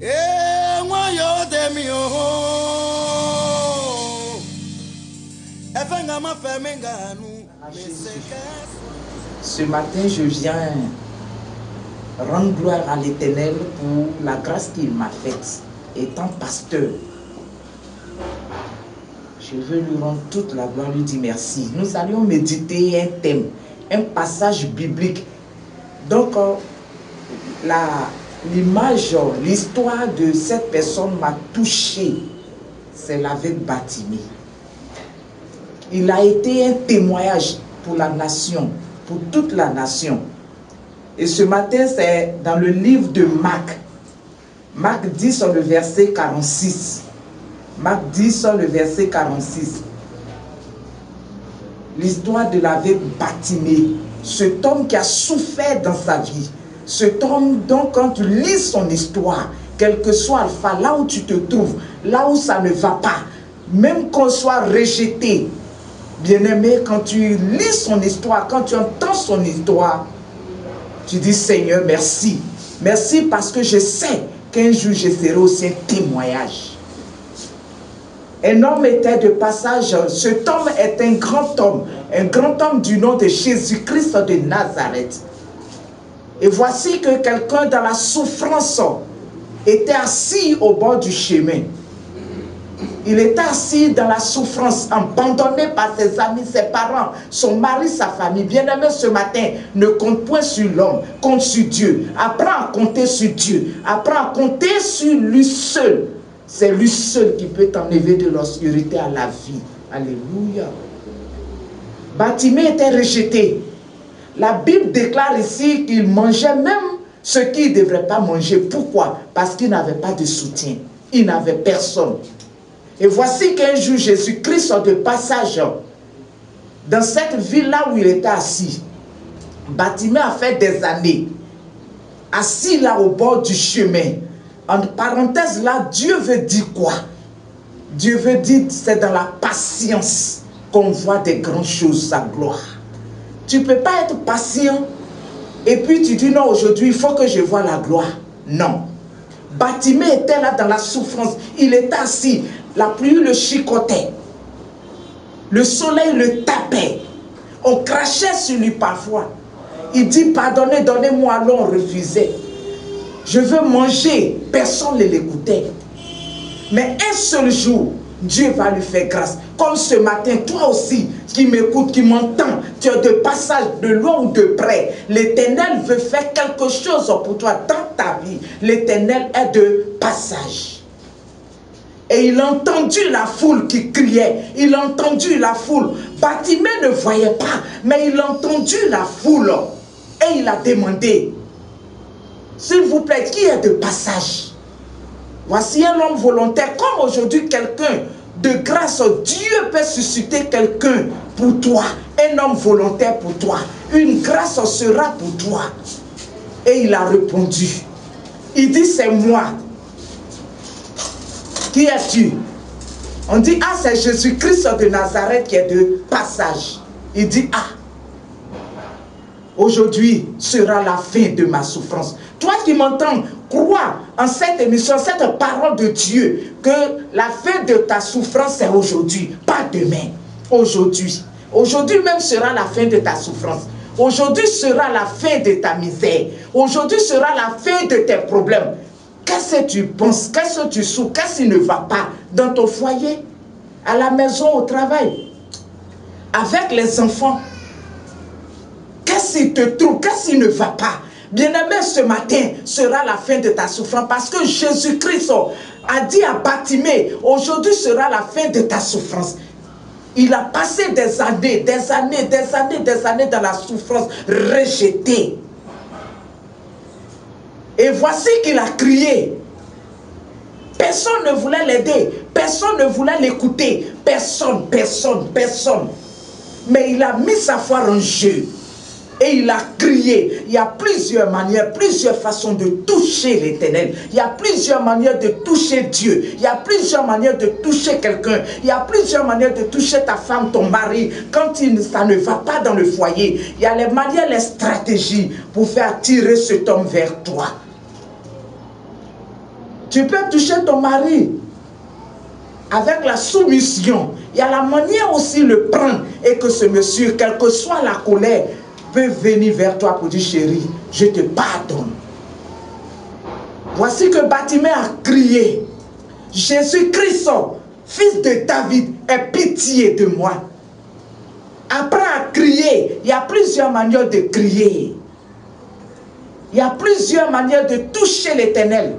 Ce matin, je viens rendre gloire à l'Éternel pour la grâce qu'il m'a faite. Étant pasteur, je veux lui rendre toute la gloire, lui dire merci. Nous allions méditer un thème, un passage biblique. Donc, l'image, l'histoire de cette personne m'a touché. C'est l'aveugle Bartimée. Il a été un témoignage pour la nation, pour toute la nation. Et ce matin, c'est dans le livre de Marc. Marc 10 sur le verset 46. Marc 10 sur le verset 46. L'histoire de l'aveugle Bartimée. Cet homme qui a souffert dans sa vie. Cet homme, donc, quand tu lis son histoire, quel que soit Alpha, là où tu te trouves, là où ça ne va pas, même qu'on soit rejeté, bien-aimé, quand tu lis son histoire, quand tu entends son histoire, tu dis Seigneur, merci. Merci parce que je sais qu'un jour je serai aussi un témoignage. Un homme était de passage. Cet homme est un grand homme du nom de Jésus-Christ de Nazareth. Et voici que quelqu'un dans la souffrance était assis au bord du chemin. Il était assis dans la souffrance, abandonné par ses amis, ses parents, son mari, sa famille. Bien-aimé, ce matin, ne compte point sur l'homme, compte sur Dieu. Apprends à compter sur Dieu. Apprends à compter sur lui seul. C'est lui seul qui peut t'enlever de l'obscurité à la vie. Alléluia. Bartimée était rejeté. La Bible déclare ici qu'il mangeait même ce qu'il ne devrait pas manger. Pourquoi? Parce qu'il n'avait pas de soutien. Il n'avait personne. Et voici qu'un jour, Jésus-Christ de passage dans cette ville-là où il était assis. Bartimée a fait des années assis là au bord du chemin. En parenthèse là, Dieu veut dire quoi? Dieu veut dire c'est dans la patience qu'on voit des grandes choses, sa gloire. Tu ne peux pas être patient et puis tu dis non, aujourd'hui il faut que je voie la gloire. Non. Bartimée était là dans la souffrance. Il était assis. La pluie le chicotait. Le soleil le tapait. On crachait sur lui parfois. Il dit pardonnez, donnez-moi. Alors on refusait. Je veux manger. Personne ne l'écoutait. Mais un seul jour, Dieu va lui faire grâce. Comme ce matin, toi aussi, qui m'écoutes, qui m'entends, tu es de passage, de loin ou de près. L'Éternel veut faire quelque chose pour toi dans ta vie. L'Éternel est de passage. Et il a entendu la foule qui criait. Il a entendu la foule. Bartimée ne voyait pas, mais il a entendu la foule. Et il a demandé, s'il vous plaît, qui est de passage? Voici un homme volontaire, comme aujourd'hui quelqu'un de grâce. Dieu peut susciter quelqu'un pour toi, un homme volontaire pour toi. Une grâce sera pour toi. Et il a répondu. Il dit, c'est moi. Qui es-tu? On dit, ah, c'est Jésus-Christ de Nazareth qui est de passage. Il dit, ah, aujourd'hui sera la fin de ma souffrance. Toi qui m'entends, crois en cette émission, cette parole de Dieu, que la fin de ta souffrance c'est aujourd'hui, pas demain. Aujourd'hui. Aujourd'hui même sera la fin de ta souffrance. Aujourd'hui sera la fin de ta misère. Aujourd'hui sera la fin de tes problèmes. Qu'est-ce que tu penses? Qu'est-ce que tu souffres? Qu'est-ce qui ne va pas dans ton foyer, à la maison, au travail, avec les enfants? Qu'est-ce qui te trouble? Qu'est-ce qui ne va pas? Bien-aimé, ce matin sera la fin de ta souffrance parce que Jésus-Christ a dit à Bartimée, aujourd'hui sera la fin de ta souffrance. Il a passé des années dans la souffrance, rejeté. Et voici qu'il a crié. Personne ne voulait l'aider. Personne ne voulait l'écouter. Personne. Mais il a mis sa foi en jeu. Et il a crié. Il y a plusieurs manières, plusieurs façons de toucher l'Éternel. Il y a plusieurs manières de toucher Dieu. Il y a plusieurs manières de toucher quelqu'un. Il y a plusieurs manières de toucher ta femme, ton mari. Quand ça ne va pas dans le foyer, il y a les manières, les stratégies pour faire attirer cet homme vers toi. Tu peux toucher ton mari avec la soumission. Il y a la manière aussi de le prendre et que ce monsieur, quelle que soit la colère, peut venir vers toi pour dire chérie, je te pardonne. Voici que Bartimée a crié, Jésus-Christ, fils de David, aie pitié de moi. Apprends à crier. Il y a plusieurs manières de crier. Il y a plusieurs manières de toucher l'Éternel.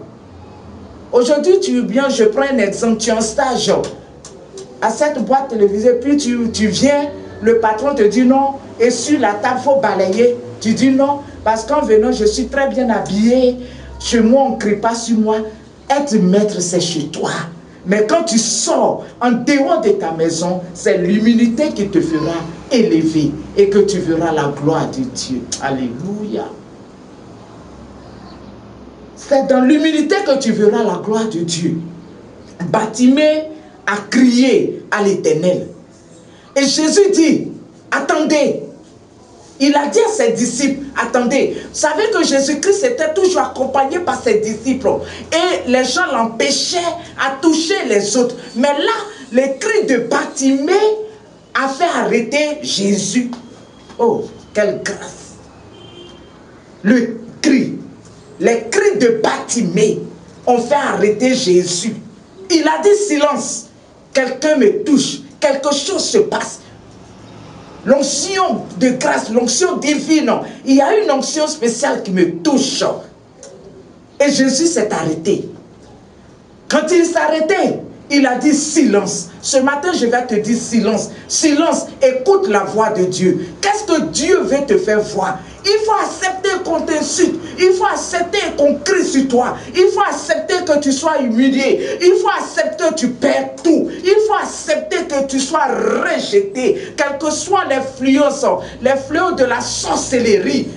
Aujourd'hui, tu viens, je prends un exemple, tu es en stage à cette boîte télévisée, puis tu viens, le patron te dit non, et sur la table, il faut balayer. Tu dis non, parce qu'en venant, je suis très bien habillé. Chez moi, on ne crie pas sur moi. Être maître, c'est chez toi. Mais quand tu sors en dehors de ta maison, c'est l'humilité qui te fera élever et que tu verras la gloire de Dieu. Alléluia. C'est dans l'humilité que tu verras la gloire de Dieu. Bartimée a crié à l'Éternel. Et Jésus dit, attendez. Il a dit à ses disciples, attendez, vous savez que Jésus-Christ était toujours accompagné par ses disciples. Et les gens l'empêchaient à toucher les autres. Mais là, le cri de Bartimée a fait arrêter Jésus. Oh, quelle grâce. Le cri, les cris de Bartimée ont fait arrêter Jésus. Il a dit silence. Quelqu'un me touche, quelque chose se passe. L'onction de grâce, l'onction divine, il y a une onction spéciale qui me touche. Et Jésus s'est arrêté. Quand il s'est arrêté, il a dit silence. Ce matin, je vais te dire silence. Silence, écoute la voix de Dieu. Qu'est-ce que Dieu veut te faire voir? Il faut accepter qu'on t'insulte. Il faut accepter qu'on crie sur toi. Il faut accepter que tu sois humilié. Il faut accepter que tu perds tout. Il faut accepter que tu sois rejeté. Quels que soient les fléaux de la sorcellerie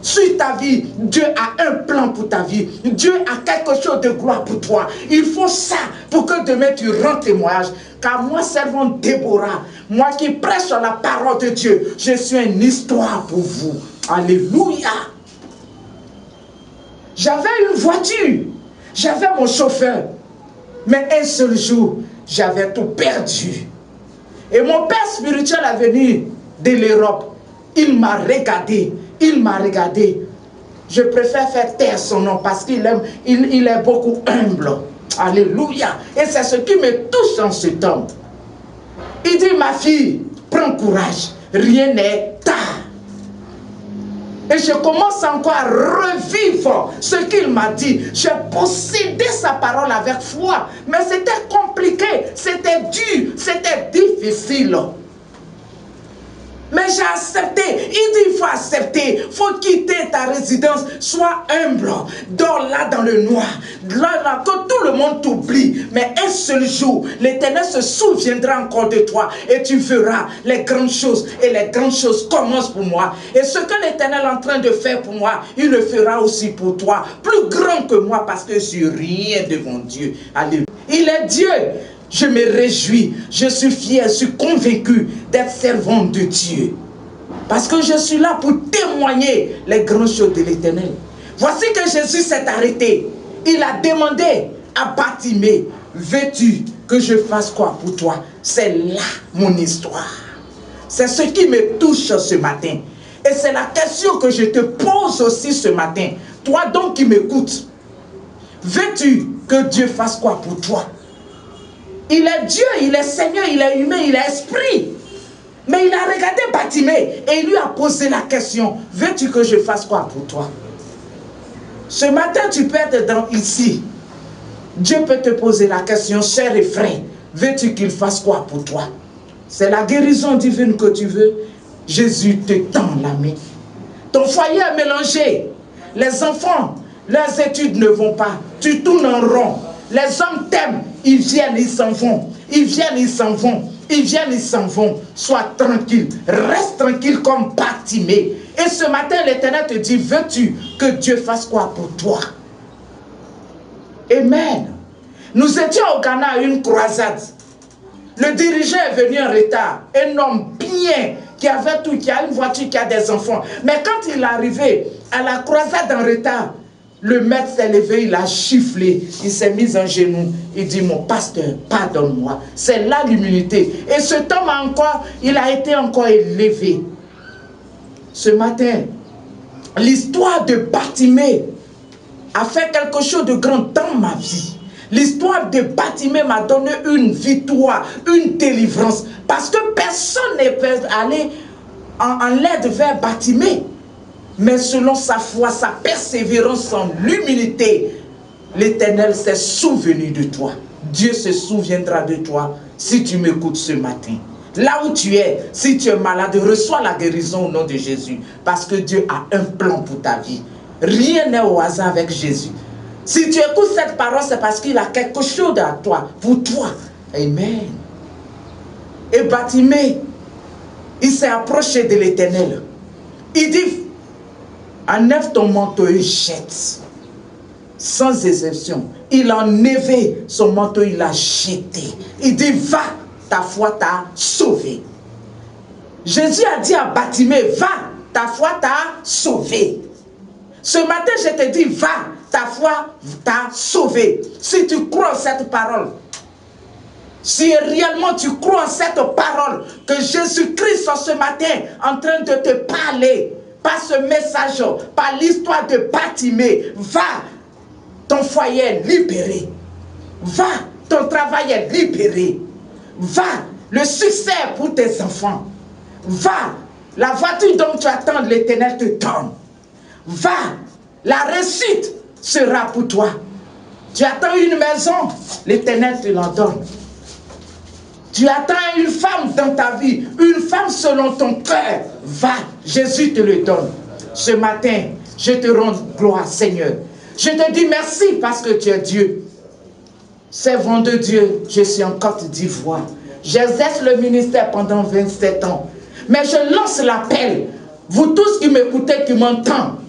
sur ta vie, Dieu a un plan pour ta vie. Dieu a quelque chose de gloire pour toi. Il faut ça pour que demain tu rends témoignage. Car moi, servant Déborah, moi qui prêche sur la parole de Dieu, je suis une histoire pour vous. Alléluia. J'avais une voiture, j'avais mon chauffeur, mais un seul jour, j'avais tout perdu. Et mon père spirituel est venu de l'Europe. Il m'a regardé. Il m'a regardé. Je préfère faire taire son nom parce qu'il est beaucoup humble. Alléluia. Et c'est ce qui me touche en ce temps. Il dit, ma fille, prends courage. Rien n'est tard. Et je commence encore à revivre ce qu'il m'a dit. J'ai possédé sa parole avec foi. Mais c'était compliqué. C'était dur. C'était difficile. Mais j'ai accepté. Il dit, il faut accepter. Il faut quitter ta résidence. Sois humble. Dors là dans le noir. Là, que tout le monde t'oublie. Mais un seul jour, l'Éternel se souviendra encore de toi. Et tu verras les grandes choses. Et les grandes choses commencent pour moi. Et ce que l'Éternel est en train de faire pour moi, il le fera aussi pour toi. Plus grand que moi parce que je suis rien devant Dieu. Alléluia. Il est Dieu. Je me réjouis, je suis fier, je suis convaincu d'être servant de Dieu. Parce que je suis là pour témoigner les grandes choses de l'Éternel. Voici que Jésus s'est arrêté. Il a demandé à Bartimée, veux-tu que je fasse quoi pour toi? C'est là mon histoire. C'est ce qui me touche ce matin. Et c'est la question que je te pose aussi ce matin. Toi donc qui m'écoutes, veux-tu que Dieu fasse quoi pour toi? Il est Dieu, il est Seigneur, il est humain, il est esprit. Mais il a regardé Bartimée et il lui a posé la question, veux-tu que je fasse quoi pour toi? Ce matin, tu peux être ici. Dieu peut te poser la question, cher et frère, veux-tu qu'il fasse quoi pour toi? C'est la guérison divine que tu veux. Jésus te tend la main. Ton foyer est mélangé. Les enfants, leurs études ne vont pas. Tu tournes en rond. Les hommes t'aiment, ils viennent, ils s'en vont. Ils viennent, ils s'en vont. Ils viennent, ils s'en vont. Sois tranquille. Reste tranquille comme Bartimée. Et ce matin, l'Éternel te dit, veux-tu que Dieu fasse quoi pour toi? Amen. Nous étions au Ghana à une croisade. Le dirigeant est venu en retard. Un homme bien, qui avait tout, qui a une voiture, qui a des enfants. Mais quand il est arrivé à la croisade en retard, Le maître s'est levé, il a giflé, il s'est mis en genoux, il dit, mon pasteur, pardonne-moi. C'est là l'humilité. Et cet homme encore, il a été encore élevé. Ce matin, l'histoire de Bartimée a fait quelque chose de grand dans ma vie. L'histoire de Bartimée m'a donné une victoire, une délivrance. Parce que personne n'est peut aller en l'aide vers Bartimée. Mais selon sa foi, sa persévérance, son humilité, l'Éternel s'est souvenu de toi. Dieu se souviendra de toi si tu m'écoutes ce matin. Là où tu es, si tu es malade, reçois la guérison au nom de Jésus. Parce que Dieu a un plan pour ta vie. Rien n'est au hasard avec Jésus. Si tu écoutes cette parole, c'est parce qu'il a quelque chose à toi, pour toi. Amen. Et Bartimée, il s'est approché de l'Éternel. Il dit, enlève ton manteau et jette. Sans exception. Il a enlevé son manteau, il l'a jeté. Il dit, va, ta foi t'a sauvé. Jésus a dit à Bartimée, va, ta foi t'a sauvé. Ce matin, je te dis, va, ta foi t'a sauvé. Si tu crois en cette parole, si réellement tu crois en cette parole, que Jésus-Christ ce matin en train de te parler, par ce message, par l'histoire de Bartimée, va, ton foyer est libéré. Va, ton travail est libéré. Va, le succès pour tes enfants. Va, la voiture dont tu attends, l'Éternel te donne. Va, la réussite sera pour toi. Tu attends une maison, l'Éternel te l'en donne. Tu attends une femme dans ta vie, une femme selon ton cœur. Va, Jésus te le donne. Ce matin, je te rends gloire, Seigneur. Je te dis merci parce que tu es Dieu. Servant de Dieu, je suis en Côte d'Ivoire. J'exerce le ministère pendant 27 ans. Mais je lance l'appel. Vous tous qui m'écoutez, qui m'entendent.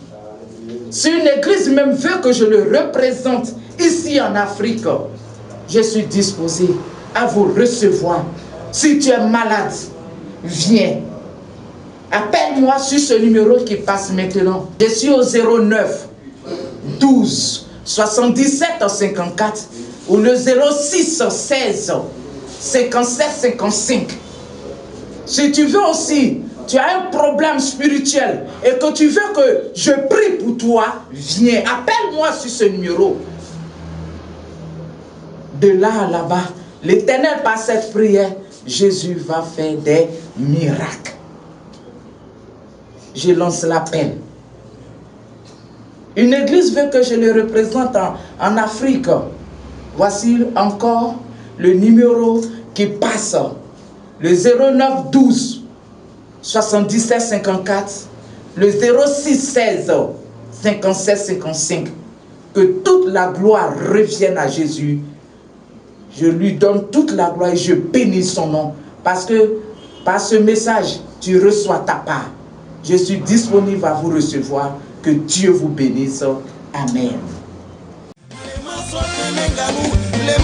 Si une église même veut que je le représente ici en Afrique, je suis disposé à vous recevoir. Si tu es malade, viens. Appelle-moi sur ce numéro qui passe maintenant. Je suis au 09 12 77 54 ou le 06 16 57 55. Si tu veux aussi, tu as un problème spirituel et que tu veux que je prie pour toi, viens. Appelle-moi sur ce numéro. De là à là-bas, l'Éternel, par cette prière, Jésus va faire des miracles. Je lance l'appel. Une église veut que je le représente en Afrique. Voici encore le numéro qui passe. Le 09 12 77 54. Le 06 16 57 55. Que toute la gloire revienne à Jésus. Je lui donne toute la gloire et je bénis son nom. Parce que par ce message, tu reçois ta part. Je suis disponible à vous recevoir. Que Dieu vous bénisse. Amen. Les